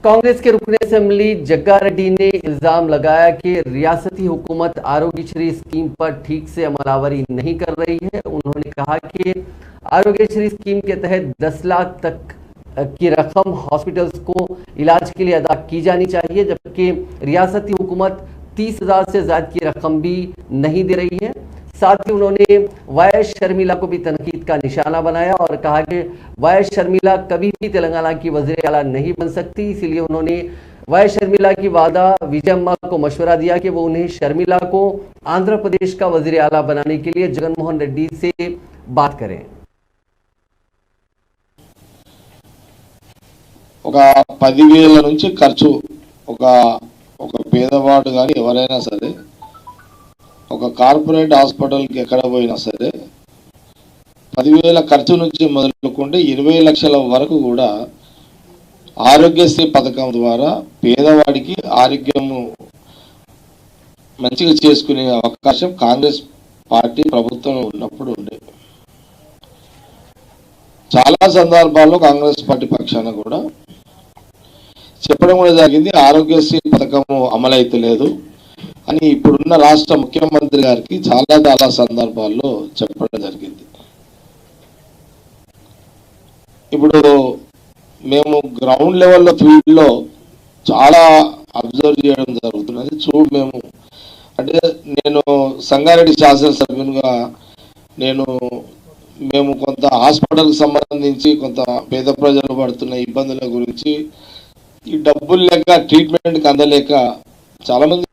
कांग्रेस के रुकने असेंबली जग्गा रेड्डी ने इल्जाम लगाया कि रियासती हुकूमत आरोग्यश्री स्कीम पर ठीक से अमलावरी नहीं कर रही है। उन्होंने कहा कि आरोग्यश्री स्कीम के तहत 10 लाख तक की रकम हॉस्पिटल्स को इलाज के लिए अदा की जानी चाहिए, जबकि रियासती हुकूमत 30,000 से ज्यादा की रकम भी नहीं दे रही है। साथ ही उन्होंने वाई शर्मिला को भी तनकीद का निशाना बनाया और कहा कि वाई शर्मिला कभी भी तेलंगाना की वज़ीर आला नहीं बन सकती। इसीलिए उन्होंने वाई शर्मिला की वादा विजयम्मा को मशवरा दिया कि वो उन्हें शर्मिला को आंध्र प्रदेश का वज़ीर आला बनाने के लिए जगनमोहन रेड्डी से बात करें। ఒక 10,000 నుంచి ఖర్చు ఒక పేదవాడు కానీ ఎవరైనా సరే ఒక కార్పొరేట్ హాస్పిటల్కి ఎక్కడ పోయినా సరే 10,000 ఖర్చు నుంచి మొదలుకుంటే 20 లక్షల వరకు కూడా ఆరోగ్యశ్రీ పథకం ద్వారా పేదవాడికి ఆరోగ్యము మంచిగా చేసుకునే అవకాశం కాంగ్రెస్ పార్టీ ప్రభుత్వం ఉన్నప్పుడు ఉండే. చాలా సందర్భాల్లో కాంగ్రెస్ పార్టీ పక్షాన కూడా చెప్పడం కూడా జరిగింది, ఆరోగ్యశ్రీ పథకము అమలైతలేదు అని ఇప్పుడున్న రాష్ట్ర ముఖ్యమంత్రి గారికి చాలా సందర్భాల్లో చెప్పడం జరిగింది. ఇప్పుడు మేము గ్రౌండ్ లెవెల్లో ఫీల్డ్లో చాలా అబ్జర్వ్ చేయడం జరుగుతున్నది. మేము అంటే నేను సంగారెడ్డి శాసనసభ్యునిగా మేము కొంత హాస్పిటల్కి సంబంధించి కొంత పేద ప్రజలు పడుతున్న ఇబ్బందుల గురించి ఈ డబ్బులు లేక ట్రీట్మెంట్కి అందలేక చాలామంది